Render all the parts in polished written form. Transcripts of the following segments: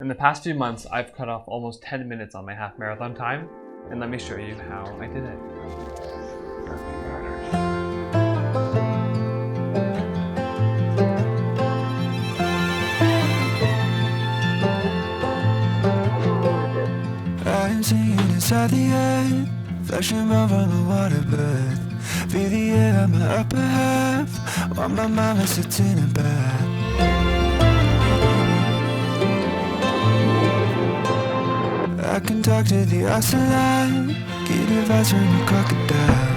In the past few months, I've cut off almost 10 minutes on my half marathon time, and let me show you how I did it. I'm singing inside the air, flashing above on the waterbed. Feel the air on my upper half, while my mama sits in a bed. I can talk to the ocelot, get advice from the crocodile.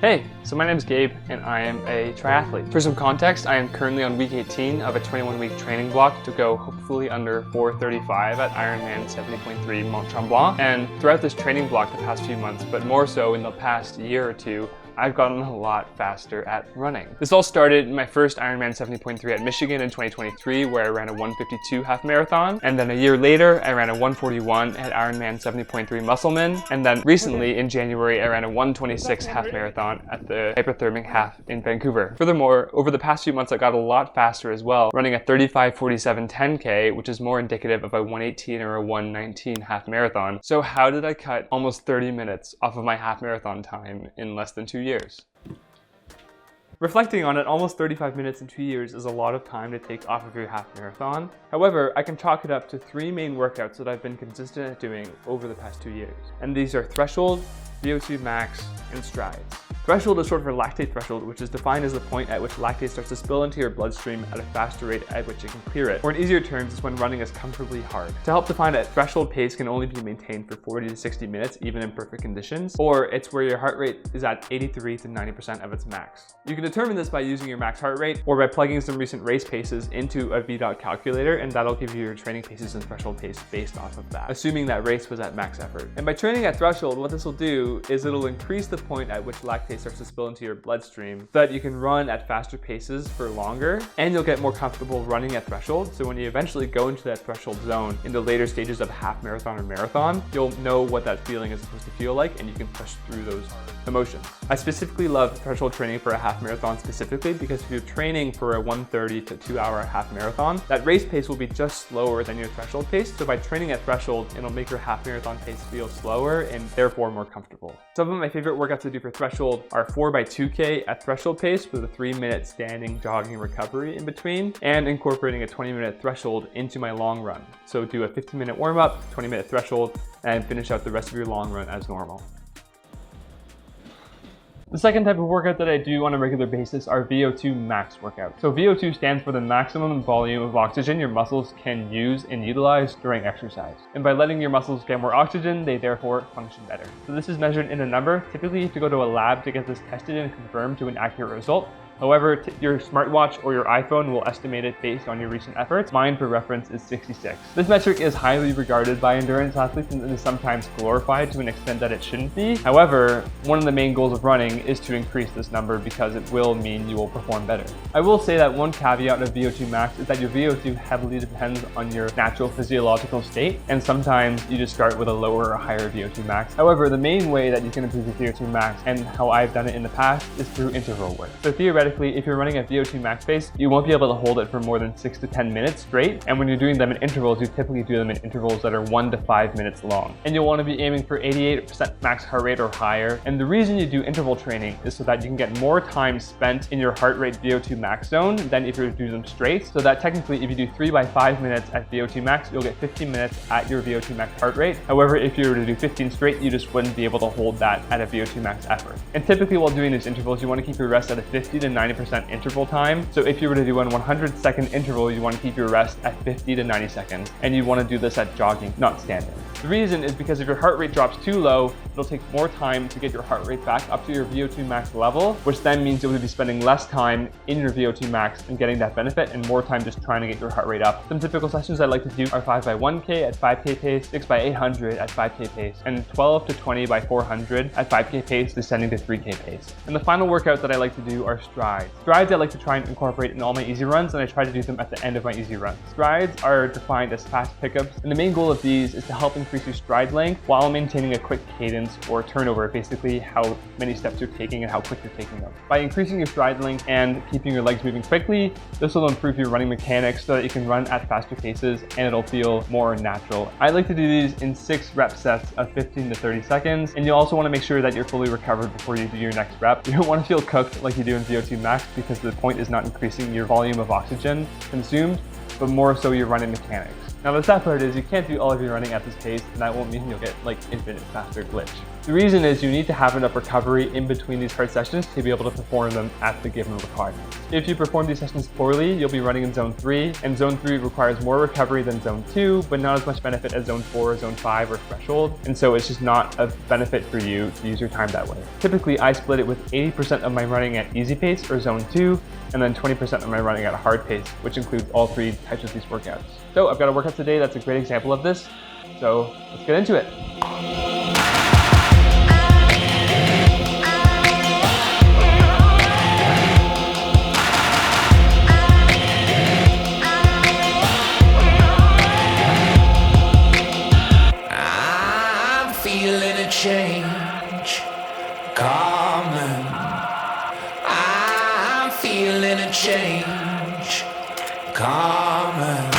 Hey, so my name is Gabe and I am a triathlete. For some context, I am currently on week 18 of a 21-week training block to go hopefully under 4:35 at Ironman 70.3 Mont Tremblant. And throughout this training block the past few months, but more so in the past year or two, I've gotten a lot faster at running. This all started in my first Ironman 70.3 at Michigan in 2023, where I ran a 1:52 half marathon. And then a year later, I ran a 1:41 at Ironman 70.3 Musselman. And then recently in January, I ran a 1:26 half marathon at the Hyperthermic Half in Vancouver. Furthermore, over the past few months, I got a lot faster as well, running a 35:47 10K, which is more indicative of a 1:18 or a 1:19 half marathon. So how did I cut almost 30 minutes off of my half marathon time in less than 2 years? Reflecting on it, almost 35 minutes in 2 years is a lot of time to take off of your half marathon. However, I can chalk it up to 3 main workouts that I've been consistent at doing over the past 2 years. And these are threshold, VO2 max, and strides. Threshold is short for lactate threshold, which is defined as the point at which lactate starts to spill into your bloodstream at a faster rate at which it can clear it. Or in easier terms, it's when running is comfortably hard. To help define it, threshold pace can only be maintained for 40 to 60 minutes, even in perfect conditions, or it's where your heart rate is at 83 to 90% of its max. You can determine this by using your max heart rate or by plugging some recent race paces into a VDOT calculator, and that'll give you your training paces and threshold pace based off of that, assuming that race was at max effort. And by training at threshold, what this will do is it'll increase the point at which lactate starts to spill into your bloodstream so that you can run at faster paces for longer, and you'll get more comfortable running at threshold. So when you eventually go into that threshold zone in the later stages of half marathon or marathon, you'll know what that feeling is supposed to feel like, and you can push through those emotions. I specifically love threshold training for a half marathon specifically because if you're training for a 1:30 to 2-hour half marathon, that race pace will be just slower than your threshold pace. So by training at threshold, it'll make your half marathon pace feel slower and therefore more comfortable. Some of my favorite workouts to do for threshold are 4x2K at threshold pace with a 3-minute standing, jogging, recovery in between, and incorporating a 20-minute threshold into my long run. So do a 15-minute warm-up, 20-minute threshold, and finish out the rest of your long run as normal. The second type of workout that I do on a regular basis are VO2 max workouts. So VO2 stands for the maximum volume of oxygen your muscles can use and utilize during exercise. And by letting your muscles get more oxygen, they therefore function better. So this is measured in a number. Typically you have to go to a lab to get this tested and confirmed to an accurate result. However, your smartwatch or your iPhone will estimate it based on your recent efforts. Mine, for reference, is 66. This metric is highly regarded by endurance athletes and is sometimes glorified to an extent that it shouldn't be. However, one of the main goals of running is to increase this number because it will mean you will perform better. I will say that one caveat of VO2 max is that your VO2 heavily depends on your natural physiological state, and sometimes you just start with a lower or higher VO2 max. However, the main way that you can improve your VO2 max, and how I've done it in the past, is through interval work. So theoretically, if you're running at VO2 max pace, you won't be able to hold it for more than 6 to 10 minutes straight. And when you're doing them in intervals, you typically do them in intervals that are 1 to 5 minutes long. And you'll want to be aiming for 88% max heart rate or higher. And the reason you do interval training is so that you can get more time spent in your heart rate VO2 max zone than if you were to do them straight. So that technically, if you do 3 by 5 minutes at VO2 max, you'll get 15 minutes at your VO2 max heart rate. However, if you were to do 15 straight, you just wouldn't be able to hold that at a VO2 max effort. And typically while doing these intervals, you want to keep your rest at a 50 to 90% interval time. So if you were to do a 100-second interval, you want to keep your rest at 50 to 90 seconds. And you want to do this at jogging, not standing. The reason is because if your heart rate drops too low, it'll take more time to get your heart rate back up to your VO2 max level, which then means you'll be spending less time in your VO2 max and getting that benefit and more time just trying to get your heart rate up. Some typical sessions I like to do are 5x1K at 5K pace, 6x800 at 5K pace, and 12 to 20 by 400 at 5K pace, descending to 3K pace. And the final workout that I like to do are strides. Strides I like to try and incorporate in all my easy runs, and I try to do them at the end of my easy runs. Strides are defined as fast pickups, and the main goal of these is to help increase increase your stride length while maintaining a quick cadence or turnover, basically how many steps you're taking and how quick you're taking them. By increasing your stride length and keeping your legs moving quickly, this will improve your running mechanics so that you can run at faster paces and it'll feel more natural. I like to do these in 6 rep sets of 15 to 30 seconds, and you also want to make sure that you're fully recovered before you do your next rep. You don't want to feel cooked like you do in VO2 max, because the point is not increasing your volume of oxygen consumed, but more so your running mechanics. Now the sad part is you can't do all of your running at this pace, and that won't mean you'll get like infinite faster glitch. The reason is you need to have enough recovery in between these hard sessions to be able to perform them at the given requirements. If you perform these sessions poorly, you'll be running in zone 3, and zone 3 requires more recovery than zone 2, but not as much benefit as zone 4, zone 5, or threshold, and so it's just not a benefit for you to use your time that way. Typically, I split it with 80% of my running at easy pace, or zone 2, and then 20% of my running at a hard pace, which includes all 3 types of these workouts. So I've got a workout today that's a great example of this, so let's get into it. I'm feeling a change coming. I'm feeling a change coming.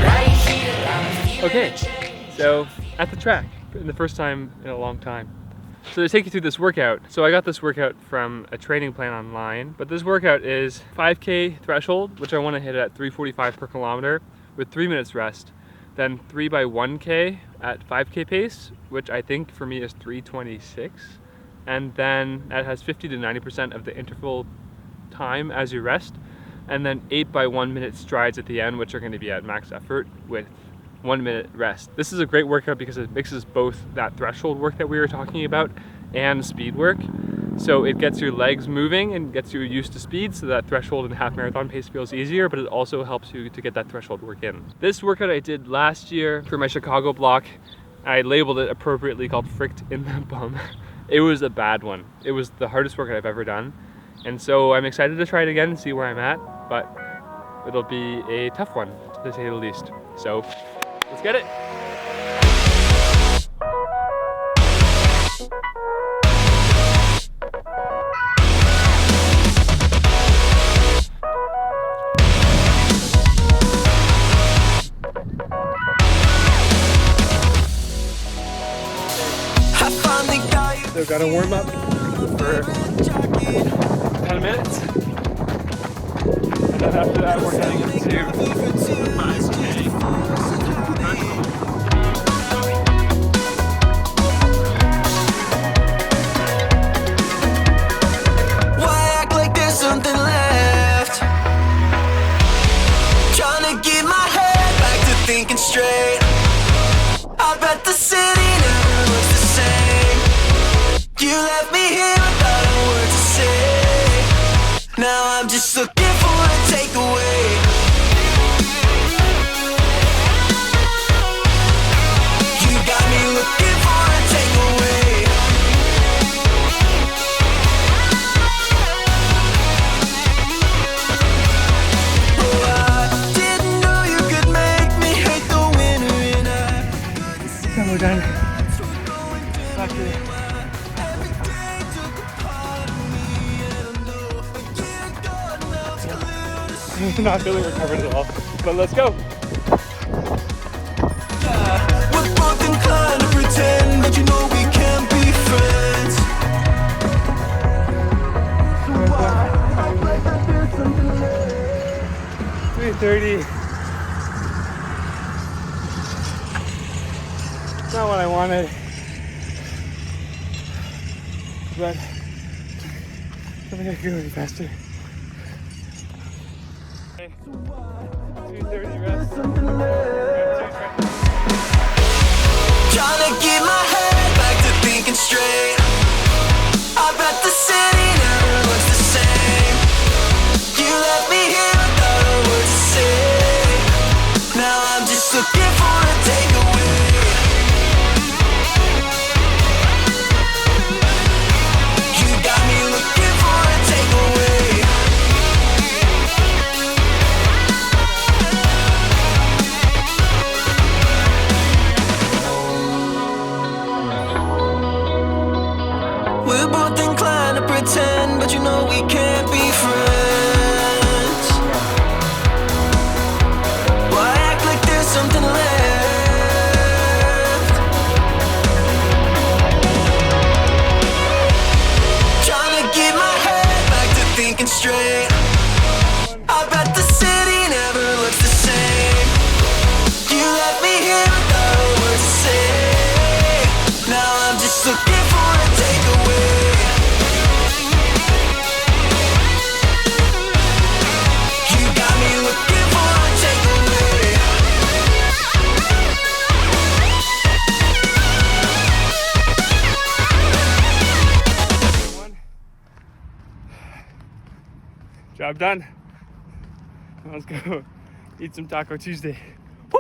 Right here, I'm feeling Okay, a change. so at the track, for the first time in a long time. So to take you through this workout, so I got this workout from a training plan online, but this workout is 5K threshold, which I want to hit at 3:45 per kilometer with 3 minutes rest, then 3x1K at 5K pace, which I think for me is 3:26, and then that has 50 to 90% of the interval time as you rest, and then 8x1 minute strides at the end, which are going to be at max effort with 1 minute rest. This is a great workout because it mixes both that threshold work that we were talking about and speed work. So it gets your legs moving and gets you used to speed, so that threshold and half marathon pace feels easier, but it also helps you to get that threshold work in. This workout I did last year for my Chicago block. I labeled it appropriately called Fricked in the Bum. It was a bad one. It was the hardest workout I've ever done. And so I'm excited to try it again and see where I'm at, but it'll be a tough one to say the least. So let's get it. So gotta warm up for 10 minutes. And then after that we're heading into 5K. Why act like there's something left? Trying to get my head back to thinking straight. I bet the city never looks the same. You left me here without a word to say. Now I'm just looking for a takeaway. You got me looking for a takeaway. Oh, I didn't know you could make me hate the winter, and I So we're done. Back to I'm not feeling recovered at all, but let's go. we're both inclined to pretend that you know we can't be friends. So why act like I did something less? 3:30. It's not what I wanted, but I think I can go any faster. 2:30 rest. Trying to get my head back to thinking straight. I bet the city never looks the same. You left me here without a word to say. Now I'm just looking for a takeaway. You got me looking for a takeaway. pretend, but you know we can't be friends. Why act like there's something left? Trying to get my head back to thinking straight. I bet the city never looks the same. You left me here without a word to say. Now I'm just looking for a takeaway. You got me looking for a takeaway. Job done. Let's go eat some Taco Tuesday. Woo!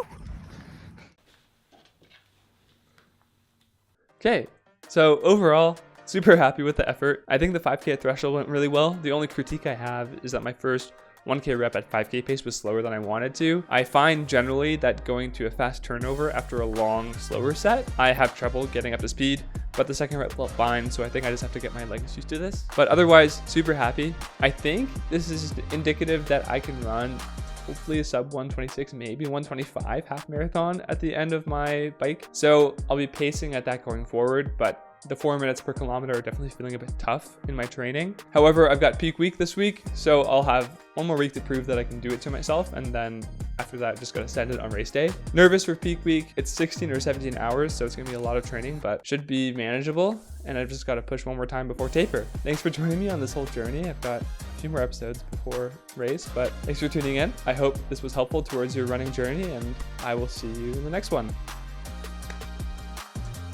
Okay, so overall, super happy with the effort. I think the 5K threshold went really well. The only critique I have is that my first 1K rep at 5K pace was slower than I wanted to. I find generally that going to a fast turnover after a long, slower set, I have trouble getting up to speed, but the second rep felt fine, so I think I just have to get my legs used to this. But otherwise, super happy. I think this is indicative that I can run hopefully a sub 126, maybe 125 half marathon at the end of my bike. So I'll be pacing at that going forward, but the 4 minutes per kilometer are definitely feeling a bit tough in my training. However, I've got peak week this week, so I'll have one more week to prove that I can do it to myself, and then after that, just gotta send it on race day. Nervous for peak week. It's 16 or 17 hours, so it's gonna be a lot of training, but should be manageable. And I've just gotta push one more time before taper. Thanks for joining me on this whole journey. I've got a few more episodes before race, but thanks for tuning in. I hope this was helpful towards your running journey, and I will see you in the next one.